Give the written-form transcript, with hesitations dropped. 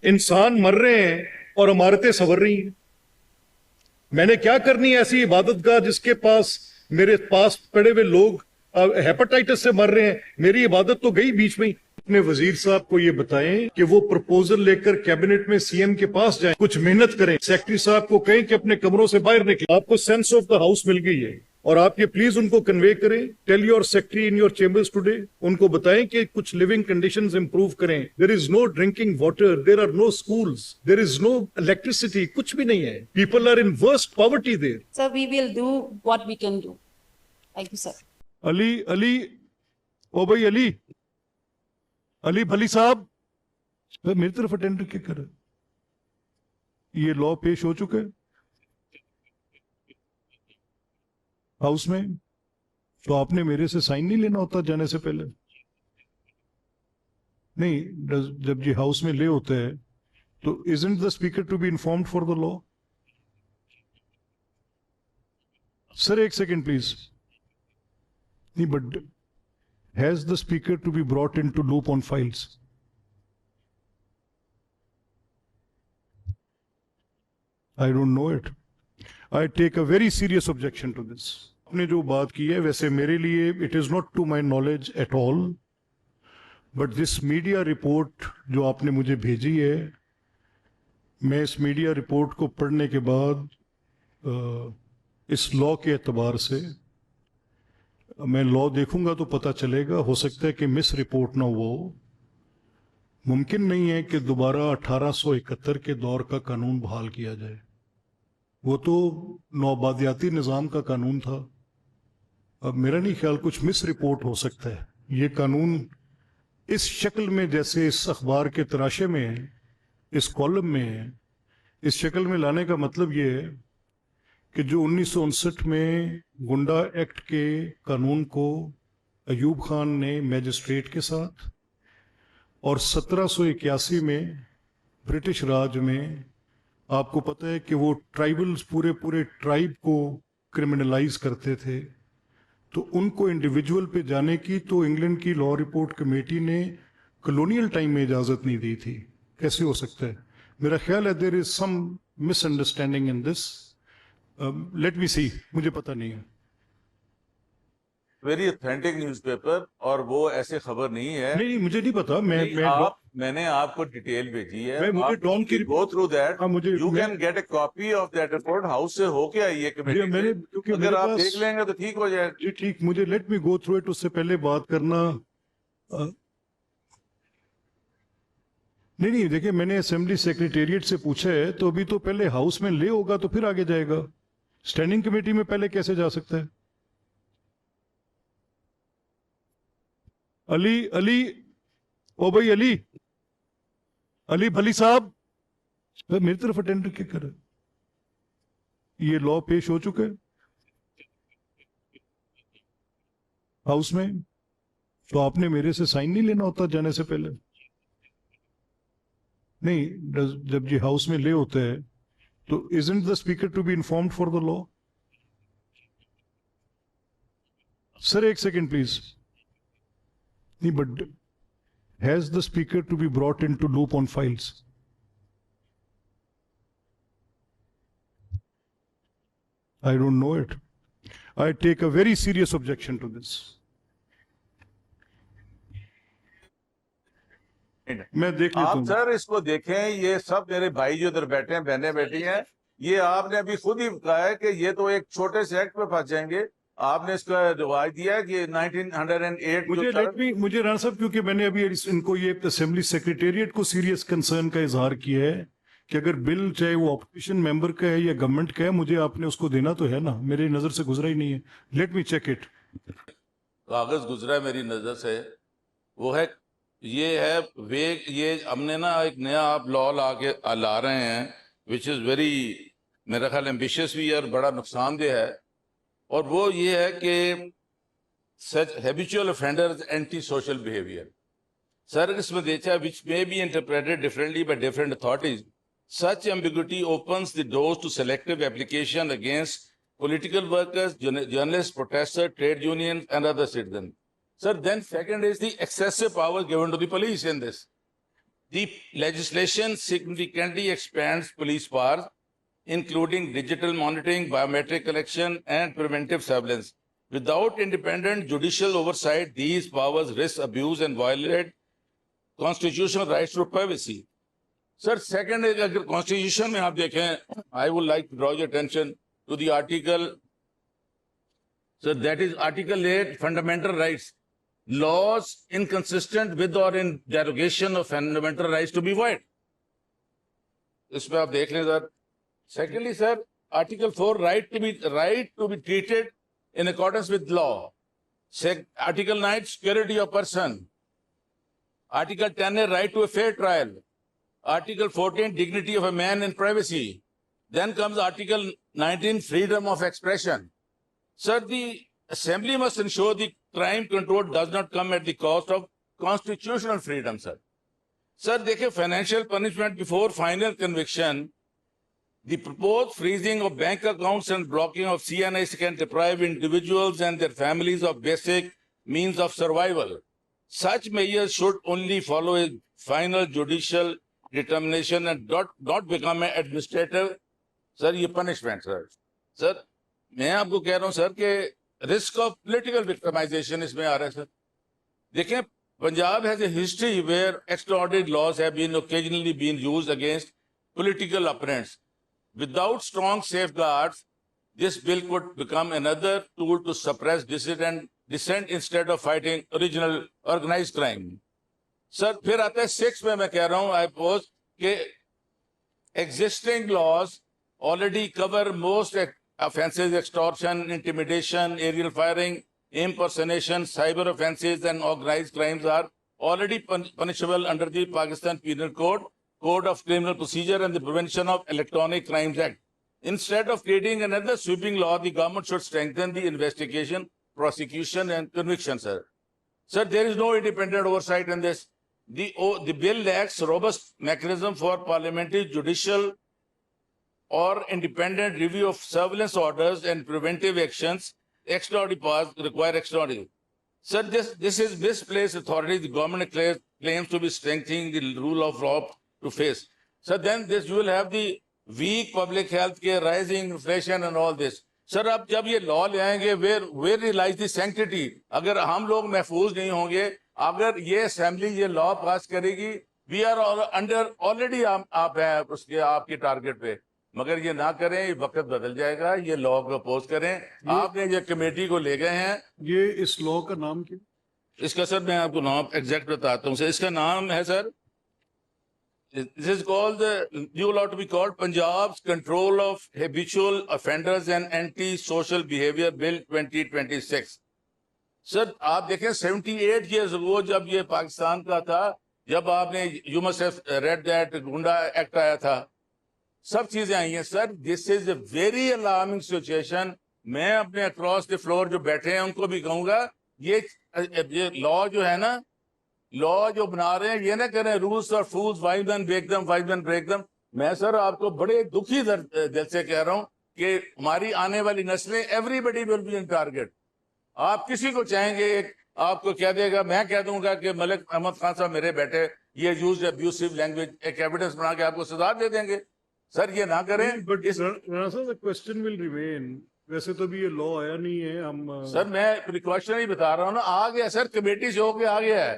इंसान मर रहे हैं और इमारतें संवर रही हैं। मैंने क्या करनी है ऐसी इबादतगाह जिसके पास मेरे पास पड़े हुए लोग हेपेटाइटिस से मर रहे हैं, मेरी इबादत तो गई बीच में ही। अपने वजीर साहब को ये बताएं कि वो प्रपोजल लेकर कैबिनेट में सीएम के पास जाएं, कुछ मेहनत करें। सेक्रेटरी साहब को कहें कि अपने कमरों से बाहर निकले। आपको सेंस ऑफ द हाउस मिल गई है और आप ये प्लीज उनको कन्वे करें। Tell your secretary in your chambers today, उनको बताएं कि कुछ लिविंग कंडीशंस इंप्रूव करें। There is no drinking water, there are no schools, there is no electricity, कुछ भी नहीं है। People are in worst poverty there. Sir, we will do what we can do. Thank you, sir. Ali Ali, ओ भाई अली, अली भली साहब मेरी तरफ अटेंड क्या कर। ये लॉ पेश हो चुका है हाउस में, तो आपने मेरे से साइन नहीं लेना होता जाने से पहले। नहीं, जब ये हाउस में ले होते हैं तो isn't the speaker to be informed for the law? Sir एक सेकेंड प्लीज। नहीं, but has the speaker to be brought in to loop on files? I don't know it. I take a very serious objection to this. आपने जो बात की है वैसे मेरे लिए it is not to my knowledge at all, but this media report जो आपने मुझे भेजी है, मैं इस मीडिया रिपोर्ट को पढ़ने के बाद इस लॉ के एतबार से मैं लॉ देखूंगा तो पता चलेगा। हो सकता है कि मिस रिपोर्ट ना हो। मुमकिन नहीं है कि दोबारा 1871 के दौर का कानून बहाल किया जाए। वो तो नौबादियाती निज़ाम का कानून था। अब मेरा नहीं ख्याल कुछ मिस रिपोर्ट हो सकता है। ये कानून इस शक्ल में, जैसे इस अखबार के तराशे में है, इस कॉलम में है, इस शक्ल में लाने का मतलब ये है कि जो 1959 में गुंडा एक्ट के कानून को अयूब खान ने मैजिस्ट्रेट के साथ, और 1781 में ब्रिटिश राज में, आपको पता है कि वो ट्राइबल्स पूरे पूरे ट्राइब को क्रिमिनलाइज करते थे, तो उनको इंडिविजुअल पे जाने की तो इंग्लैंड की लॉ रिपोर्ट कमेटी ने कॉलोनियल टाइम में इजाज़त नहीं दी थी। कैसे हो सकता है? मेरा ख्याल है there is some misunderstanding in this. Let me see, मुझे पता नहीं है। वेरी ऑथेंटिक न्यूज़पेपर, और वो ऐसे खबर नहीं है। नहीं, मुझे नहीं पता। मैंने आपको डिटेल भेजी है। मैं मुझे डॉन की गो थ्रू दैट। मुझे you can get A copy of that report. House से होके आई है कमेटी से। क्योंकि अगर आप देख लेंगे तो ठीक हो जाएगा। जी ठीक, मुझे let me go through it, उससे पहले बात करना। नहीं, देखिए मैंने असेंबली सेक्रेटेरिएट से पूछा है, तो अभी तो पहले हाउस में ले होगा तो फिर आगे जाएगा। स्टैंडिंग कमेटी में पहले कैसे जा सकता है? अली अली, ओ भाई अली, अली भली साहब मेरी तरफ अटेंड क्या कर। ये लॉ पेश हो चुका है हाउस में, तो आपने मेरे से साइन नहीं लेना होता जाने से पहले। नहीं, जब ये हाउस में ले होते हैं तो isn't the speaker to be informed for the law? Sir एक सेकेंड प्लीज। नहीं, but has the speaker to be brought in to loop on files? I don't know it. I take a very serious objection to this. मैं देख लेता आप हूँ। Sir इसको देखें। ये सब मेरे भाई जो इधर बैठे हैं, बहनें बैठी हैं, ये आपने अभी खुद ही कहा है कि ये तो एक छोटे से एक्ट पे फंस जाएंगे। आपने इसका रिवाज दिया है कि 1908 मुझे राणा साहब, क्योंकि मैंने अभी इनको ये असेंबली सेक्रेटेरिएट को सीरियस कंसर्न का इजहार किया है कि अगर बिल चाहे वो ऑपोजिशन मेंबर का है या गवर्नमेंट का है, मुझे आपने उसको देना तो है ना। मेरी नजर से गुजरा ही नहीं है। Let me check it. कागज गुजरा है मेरी नजर से, वो है, ये है वे। ये हमने ना एक नया आप लॉ ला रहे हैं, विच इज वेरी, मेरा ख्याल एम्बिशियस भी है और बड़ा नुकसानदेह है। और वो ये है कि such habitual offenders anti social behaviour. Sir इसमें देखा which may be interpreted differently by different authorities. Such ambiguity opens the doors to selective application against political workers, journalists, protesters, trade unions, and other citizens. Sir, then second is the excessive power given to the police in this. The legislation significantly expands police powers, including digital monitoring, biometric collection, and preventive surveillance. Without independent judicial oversight, these powers risk abuse and violate constitutional rights to privacy. Sir, second is अगर constitution में आप देखें, I would like to draw your attention to the article. So that is Article 8, fundamental rights. Laws inconsistent with or in derogation of fundamental rights to be void. इसमें आप देख लें sir. Secondly, sir, Article 4, right to be treated in accordance with law. Article 9, security of person. Article 10, right to a fair trial. Article 14, dignity of a man in privacy. Then comes Article 19, freedom of expression. Sir, the Assembly must ensure the crime control does not come at the cost of constitutional freedom, sir. Sir, देखिए, financial punishment before final conviction, the proposed freezing of bank accounts and blocking of CNIs can deprive individuals and their families of basic means of survival. Such measures should only follow a final judicial determination and not become an administrative, sir, ये punishment, sir. Sir, मैं आपको कह रहा हूँ sir कि risk of political victimization इसमें आ रहा है सर. देखें, Punjab has a history where extraordinary laws have been occasionally used against political opponents. Without strong safeguards, this bill could become another tool to suppress dissent instead of fighting original organized crime. Sir, फिर आता है 6 में मैं कह रहा हूँ, I pose कि existing laws already cover most offenses, extortion, intimidation, aerial firing, impersonation, cyber offenses, and organized crimes are already punishable under the Pakistan Penal Code, Code of Criminal Procedure, and the Prevention of Electronic Crimes Act. Instead of creating another sweeping law, the government should strengthen the investigation, prosecution, and conviction, sir. Sir, there is no independent oversight in this. The bill lacks robust mechanism for parliamentary, judicial, or independent review of surveillance orders and preventive actions. Extraordinary powers require extraordinary. Sir, this is misplaced authority. The government claims to be strengthening the rule of law to face. So then you will have the weak public health care, rising inflation and all this. Sir, अब जब ये law ले आएंगे, where lies the sanctity? अगर हम लोग महफूज नहीं होंगे, अगर ये असेंबली ये लॉ पास करेगी, we are already आप है उसके आपके टारगेट पे. मगर ये ना करें, वक्त बदल जाएगा. ये लॉ को अपोज करें. आपने ये कमेटी को ले गए हैं. ये इस लॉ का नाम क्या? इसका सर मैं आपको नाम एग्जैक्ट बताता हूँ सर. इसका नाम है sir, this is called the new law to be called Punjab's Control of Habitual Offenders and Anti-Social Behavior Bill 2026. Sir आप देखें 78 years ago जब ये पाकिस्तान का था, जब आपने you must have read that गुंडा एक्ट आया था, सब चीजें आई हैं sir. This is a very alarming situation. मैं अपने अक्रॉस द फ्लोर जो बैठे हैं उनको भी कहूंगा, ये लॉ जो है ना, लॉ जो बना रहे हैं, ये ना करें रूल्स और fools, wise them break them, wise them break them. मैं सर आपको बड़े दुखी दिल से कह रहा हूं कि हमारी आने वाली नस्लें, everybody will be in target. आप किसी को चाहेंगे, आपको कह देगा, मैं कह दूंगा कि मलिक अहमद खान साहब मेरे बेटे ये यूज्ड अब्यूसिव लैंग्वेज, एक एविडेंस बना के आपको सजा दे देंगे. सर ये ना करें. But the question will remain. वैसे तो भी ये लॉ आया नहीं है. हम सर मैं प्रिकॉशनरी बता रहा हूँ ना, आ गया सर, कमेटी से होके आ गया है.